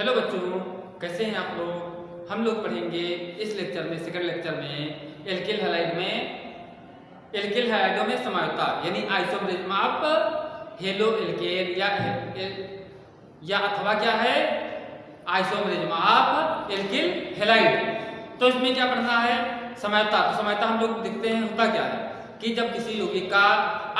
Hello बच्चों, कैसे हैं आप लोग। हम लोग पढ़ेंगे इस लेक्चर में, सेकंड लेक्चर में एल्किल हैलाइडों में समानता यानी आइसोमरिज्म ऑफ हेलो एल्केन या अथवा क्या है आइसोमरिज्म ऑफ एल्किल हैलाइड। तो इसमें क्या पढ़ना है समानता। तो समानता हम लोग देखते हैं होता क्या है कि जब किसी यौगिक का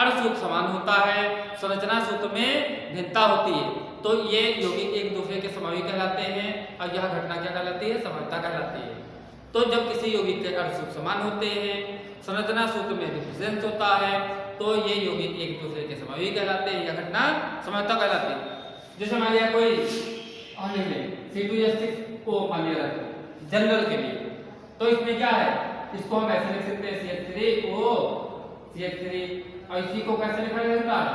अणु सूत्र समान होता है, संरचना सूत्र में भिन्नता होती है, तो ये यौगिक एक दूसरे के समावी कहलाते हैं और यह घटना क्या कहलाती है, समानता कहलाती है। तो जब किसी यौगिक के अणु सूत्र समान होते हैं, संरचना सूत्र में डिफरेंस होता है, तो ये यौगिक एक दूसरे के समावी कहलाते हैं, यह घटना समानता कहलाती है। जैसे मान लिया कोई C2H6O मान लिया जनरल के लिए, तो इसमें क्या है, इसको हम ऐसे लिख सकते हैं CH3O CH3, और इसी को कैसे लिखा जाता है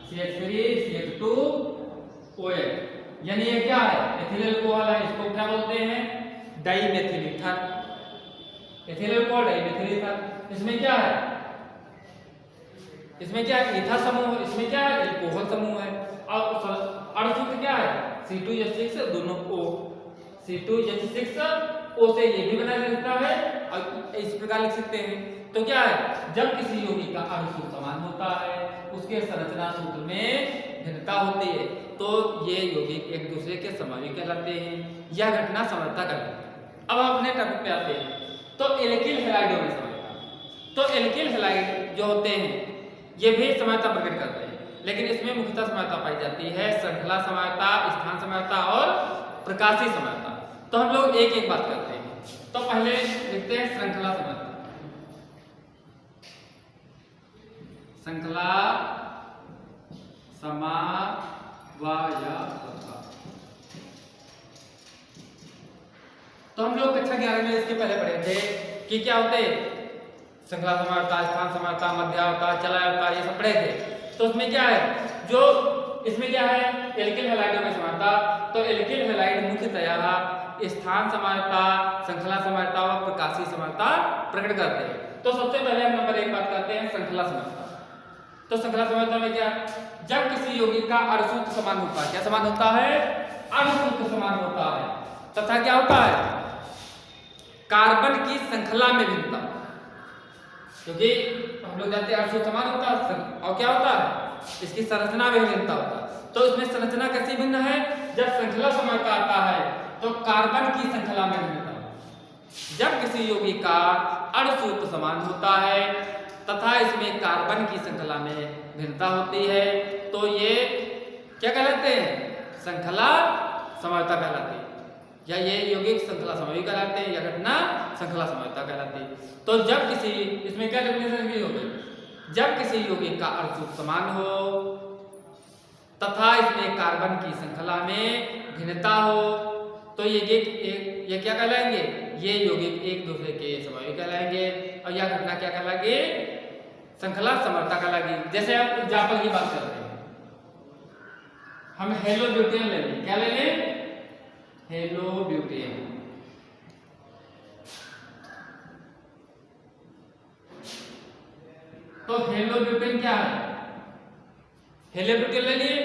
CH3 CH2OH, यानी ये क्या है एथिल अल्कोहल है। इसको क्या बोलते हैं dimethyl ether, ethyl alcohol dimethyl ether. इसमें क्या है, इसमें क्या है ईथर समूह, इसमें क्या है अल्कोहल समूह है। और अणु सूत्र क्या है C2H6 दोनों O, C2H6O से ये भी बनाया जा सकता है और इस प्रकार लिख सकते हैं। तो क्या है जब किसी यौगिक का अणु सूत्र समान होता है, उसके संरचना सूत्र में भिन्नता होती है, तो ये यौगिक एक दूसरे के समावी कहलाते हैं, यह घटना समानता कहलाती है। अब हम अपने टॉपिक पे आते हैं। तो एल्किल हैलाइडों में समानता, तो एल्किल हैलाइड जो होते हैं ये भी समानता प्रकट करते हैं, लेकिन इसमें मुख्यतः समानता पाई जाती है श्रृंखला समानता, स्थान समानता और प्रकाशीय समानता। तो हम लोग एक एक बात करते हैं। तो पहले देखते हैं श्रृंखला समानता। श्रृंखला समावयवता, तो हम लोग कक्षा 11 में इसके पहले पढ़े थे कि क्या होते श्रृंखला समानता, स्थान समानता, मध्यावता, चलायवता, ये सब पढ़े थे। तो उसमें क्या है जो इसमें क्या है एल्किल हैलाइडों में समानता। तो एल्किल हैलाइड मुख्यतया स्थान समानता, श्रृंखला समानता और प्रकाशीय समानता प्रकट करते हैं। तो सबसे पहले हम नंबर 1 बात करते हैं श्रृंखला समानता। तो श्रृंखला समानता में क्या, जब किसी यौगिक का अणु सूत्र समान होता है, क्या समान होता है अणु सूत्र समान होता है, तथा क्या होता है कार्बन की श्रृंखला में भिन्नता, क्योंकि हम लोग जानते हैं अणु सूत्र समान होता है और क्या होता है इसकी संरचना में भिन्नता होता है। तो इसमें संरचना कैसी भिन्न है, जब श्रृंखला समानता आता है तो कार्बन की श्रृंखला में भिन्नता। जब किसी यौगिक का अणु सूत्र समान होता है तथा इसमें कार्बन की श्रृंखला में भिन्नता होती है, तो ये क्या कहलाते हैं श्रृंखला समानता कहलाती है, या ये यौगिक श्रृंखला समावी कहलाते हैं, या घटना श्रृंखला समानता कहलाती है। तो जब किसी इसमें क्या डेफिनेशन की होगी, जब किसी यौगिक का अणु सूत्र समान हो तथा इसमें कार्बन की श्रृंखला में भिन्नता हो, तो ये क्या कहलाएंगे, ये यौगिक एक दूसरे के समावी कहलाएंगे, और यह घटना क्या कहलाएगी श्रृंखला समानता कहलाएगी। जैसे आप एग्जाम्पल की बात करते हैं, हम हेलो ब्यूटेन ले लें, क्या ले लें हेलो ब्यूटेन। तो हेलो ब्यूटेन क्या है, हेलो ब्यूटेन ले लिए,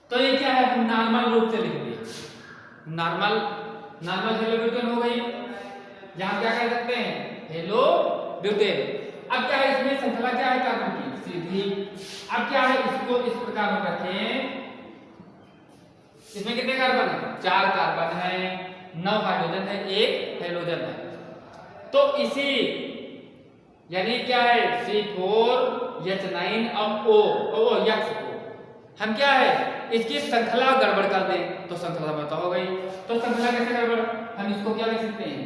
तो ये क्या है हम नॉर्मल रूप से लिख दिए, नॉर्मल हेलो ब्यूटेन हो गई। यहां क्या कह सकते हैं हेलो ब्यूटेन। अब क्या है इसमें श्रृंखला क्या है कार्बन की सीधी। अब क्या है इसको इस प्रकार में रखें, इसमें कितने कार्बन है 4 कार्बन है, 9 हाइड्रोजन है, 1 हाइड्रोजन है। तो इसी यानी क्या है C4H9 अब O यक्ष को हम क्या है इसकी श्रृंखला गड़बड़ कर दें तो श्रृंखला समानता हो गई। तो श्रृंखला कैसे गड़बड़, हम इसको क्या लिख सकते हैं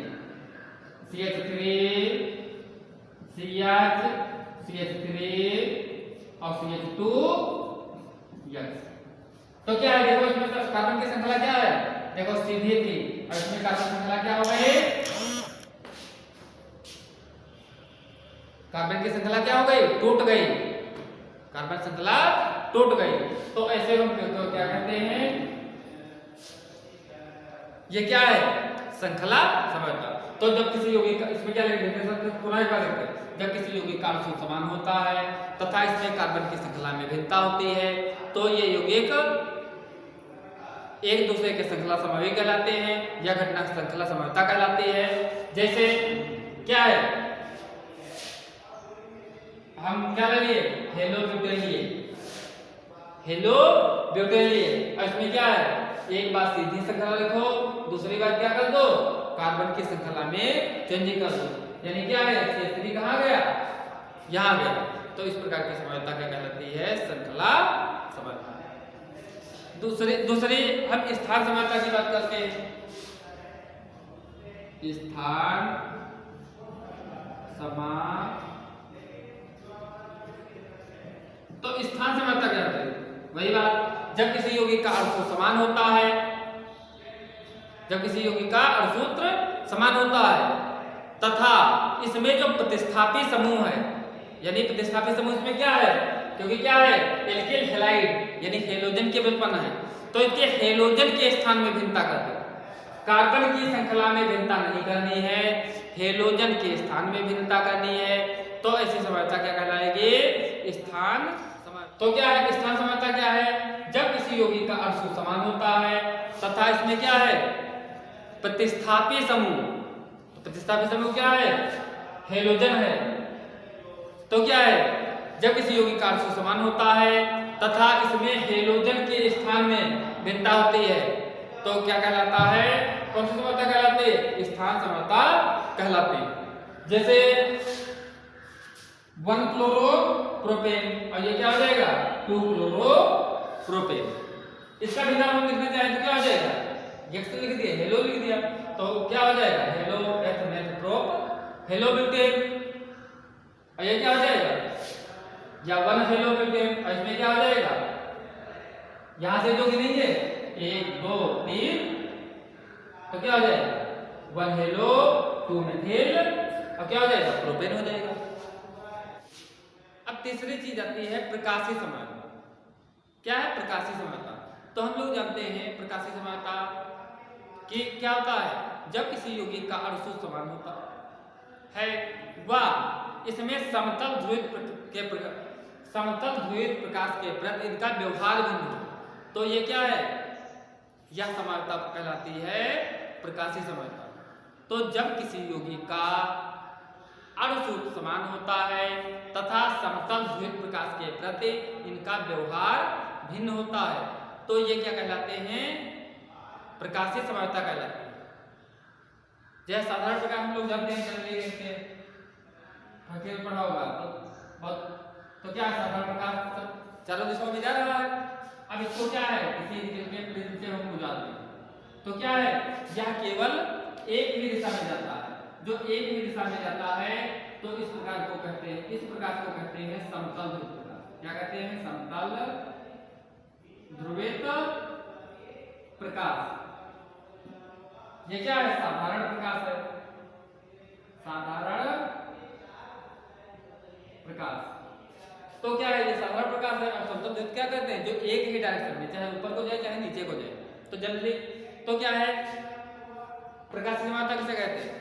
CH3 CH3 और CH2 यक्ष। तो क्या है देखो इसमें कार्बन की श्रृंखला क्या है, देखो सीधी थी और इसमें कार्बन श्रृंखला क्या हो गई, कार्बन की श्रृंखला क्या हो गई टूट गई, कार्बन श्रृंखला टूट गई। तो ऐसे हम तो क्या कहते हैं ये क्या है श्रृंखला समानता। तो जब किसी यौगिक का इसमें क्या लिखते पुनः एक बार लिखते हैं, जब किसी यौगिक का अणु सूत्र समान होता है तथा इसमें कार्बन की श्रृंखला में भिन्नता होती है, तो ये यौगिक एक दूसरे के श्रृंखला समवायी कहलाते हैं या घटना श्रृंखला समवायता कहलाती है। जैसे क्या है, हम क्या ले लिए, हेलो ब्यूटेन लिए, हेलो ब्यूटेन लिए। इसमें क्या है, एक बात सीधी श्रृंखला लिखो, दूसरी बात क्या कर दो, कार्बन की श्रृंखला में चेंजिंग कर दो। यानी क्या है, C3 कहाँ गया, यहाँ गया। तो इस प्रकार की समवायता क्या कहलाती है, श्रृंखला समवायता। दूसरी हम स्थान समवायता की बात करते हैं। स्थान समवायता, तो स्थान समवायता क्या होता है, वही बात, जब किसी यौगिक का अणुसूत्र समान होता है, जब किसी यौगिक का अणुसूत्र समान होता है तथा इसमें जो प्रतिस्थापी समूह है, यानी प्रतिस्थापी समूह इसमें क्या है, क्योंकि क्या है, एल्किल हैलाइड यानी हेलोजन के व्युत्पन्न है, तो इसके हेलोजन के स्थान में भिन्नता कर दो। कार्बन की श्रृंखला में भिन्नता नहीं करनी है, हेलोजन के स्थान में भिन्नता करनी है, तो ऐसी समवायता क्या कहलाएगी, स्थान समवायता। तो क्या है स्थान समवायता, क्या है, जब किसी यौगिक का अणुसूत्र समान होता है तथा इसमें क्या है, प्रतिस्थापी समूह, प्रतिस्थापी समूह क्या है, हेलोजन है। तो क्या है, जब किसी यौगिक का अणुसूत्र समान होता है तथा इसमें हेलोजन के स्थान में भिन्नता होती है, तो क्या कहलाता है, कौन सी समवायता कहलाती है, स्थान समवायता कहलाती है। जैसे 1 क्लोरोप्रोपेन और ये क्या हो जाएगा, 2 क्लोरोप्रोपेन। इसका भिन्नता हम लिखना चाहें तो क्या हो जाएगा, एक्स लिख दिया, हेलो लिख दिया, तो क्या हो जाएगा, हेलो एथमेथप्रोप हेलो ब्यूटेन। और ये क्या हो जाएगा, या 1 हेलो ब्यूटेन, और इसमें क्या हो जाएगा, यहां से जो गिनेंगे 1 2 3, तो क्या हो जाएगा 1 हेलो 2 मेथिल, और क्या हो जाएगा, प्रोपेन हो जाएगा। अब तीसरी चीज आती है प्रकाशी समवायता। क्या है प्रकाशी समवायता, तो हम लोग जानते हैं प्रकाशी समवायता कि क्या होता है, जब किसी यौगिक का अणुसूत्र समान होता है वह इसमें समतल ध्रुवित प्रकाश के प्रति इनका व्यवहार भिन्न हो, तो ये क्या है, यह समवायता कहलाती है प्रकाशी समवायता। तो जब किसी यौगिक का अणुसूत्र समान होता है तथा समतल ध्रुवित प्रकाश के प्रति इनका व्यवहार भिन्न होता है, तो ये क्या कहलाते हैं, प्रकाशीय समवायता कहलाती है। जैसे साधारण प्रकाश हम लोग जानते हैं, चलिए पढ़ा होगा तो क्या है, साधारण प्रकाश चारों दिशाओं में जा रहा है। अब इसको क्या है, किसी से हम बुझाते हैं, तो क्या है, यह केवल एक ही दिशा में जाता है, जो एक ही दिशा में जाता है, तो इस प्रकार को कहते हैं, इस प्रकाश को कहते हैं समतल ध्रुवित प्रकाश। क्या कहते हैं, समतल ध्रुवित प्रकाश। ये क्या है, साधारण प्रकाश है, साधारण प्रकाश। तो क्या है, ये साधारण प्रकाश है। और समतल ध्रुवित क्या कहते हैं, जो एक ही डायरेक्शन में, चाहे ऊपर को जाए चाहे नीचे को जाए, तो जनरली तो क्या है, प्रकाशीय समवायता किसे कहते हैं,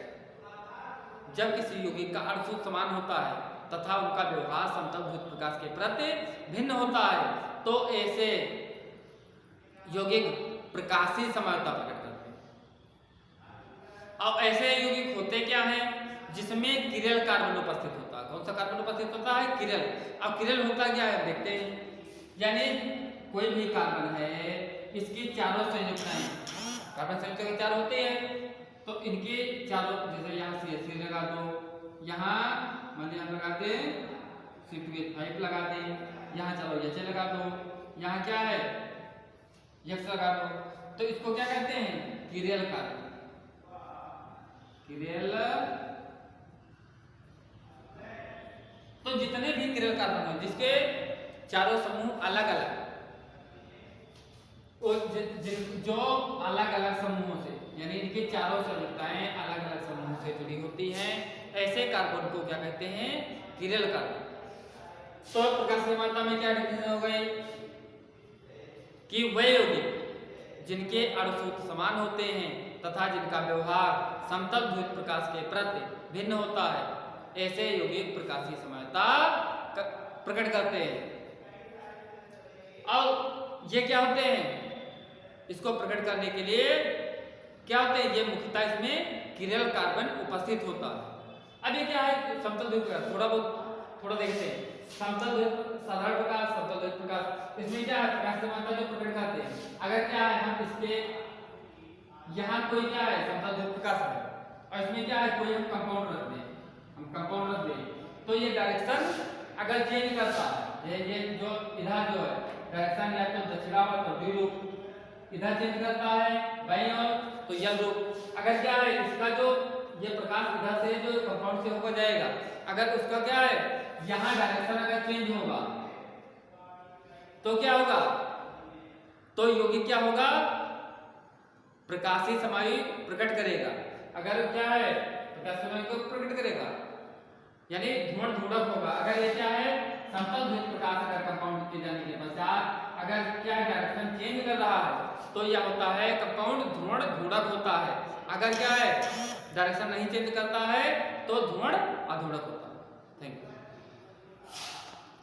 जब किसी यौगिक का अणुसूत्र समान होता है तथा उनका व्यवहार समतल ध्रुवित प्रकाश के प्रति भिन्न होता है, तो ऐसे यौगिक प्रकाशीय समवायता प्रकट करते हैं। अब ऐसे यौगिक होते क्या हैं, जिसमें किरल कार्बन उपस्थित होता है। कौन सा कार्बन उपस्थित होता है, किरल। अब किरल होता क्या है, देखते हैं। यानी कोई भी कार्बन है, इसकी चारों संयुक्ताएं, कार्बन संयुक्त के चार होते हैं, तो इनके चारों, जैसे यहाँ CH3 लगा दो, यहाँ मान लीजिए हम लगाते हैं C2H5 लगा दें, यहाँ चलो HA लगा दो, यहाँ क्या है X लगा दो, तो इसको क्या कहते हैं, किरल कार्बन। किरल, तो जितने भी किरल कार्बन हो जिसके चारों समूह अलग अलग, जो अलग अलग समूहों से, यानी इनके चारों संयुक्ताएं अलग अलग समूहों से जुड़ी होती हैं, ऐसे कार्बन को क्या कहते हैं, किरल कार्बन। तो प्रकाशीय समवायता में क्या डिफिनेशन हो गई कि वे यौगिक जिनके अणुसूत्र समान होते हैं तथा जिनका व्यवहार समतल ध्रुवित प्रकाश के प्रति भिन्न होता है, ऐसे यौगिक प्रकाशीय समवायता प्रकट करते हैं। और ये क्या होते हैं, इसको प्रकट करने के लिए क्या होते हैं, ये मुख्यतः इसमें किरल कार्बन उपस्थित होता है। अब ये क्या है, समतल ध्रुव प्रकाश, थोड़ा देखते हैं। समतल ध्रुव साधारण प्रकाश, समतल ध्रुव प्रकाश, इसमें क्या है, प्रकाश की मात्रा जो प्रकट करते हैं, अगर क्या है हम इसके यहाँ कोई क्या है समतल ध्रुव प्रकाश है और इसमें क्या है कोई हम कंपाउंड रख दें, तो ये डायरेक्शन अगर चेंज करता है, ये जो इधर जो है डायरेक्शन या तो दक्षिणावर्त और द्विरूप, इधर चेंज करता है बाईं ओर तो यल रूप। अगर क्या है इसका जो ये प्रकाश इधर से जो कंपाउंड से होकर जाएगा, अगर उसका क्या है यहाँ डायरेक्शन अगर चेंज होगा तो क्या होगा, तो यौगिक क्या होगा, प्रकाशीय समायु प्रकट करेगा। अगर क्या है प्रकाश समायु को प्रकट करेगा यानी ध्रुवण ध्रुवक होगा। अगर ये क्या है समतल ध्रुव प्रकाश अगर कंपाउंड के जाने के पश्चात अगर क्या डायरेक्शन चेंज कर रहा है तो यह होता है कंपाउंड ध्रुवण ध्रुवक होता है। अगर क्या है डायरेक्शन नहीं चेंज करता है तो ध्रुवण अध्रुवक होता है।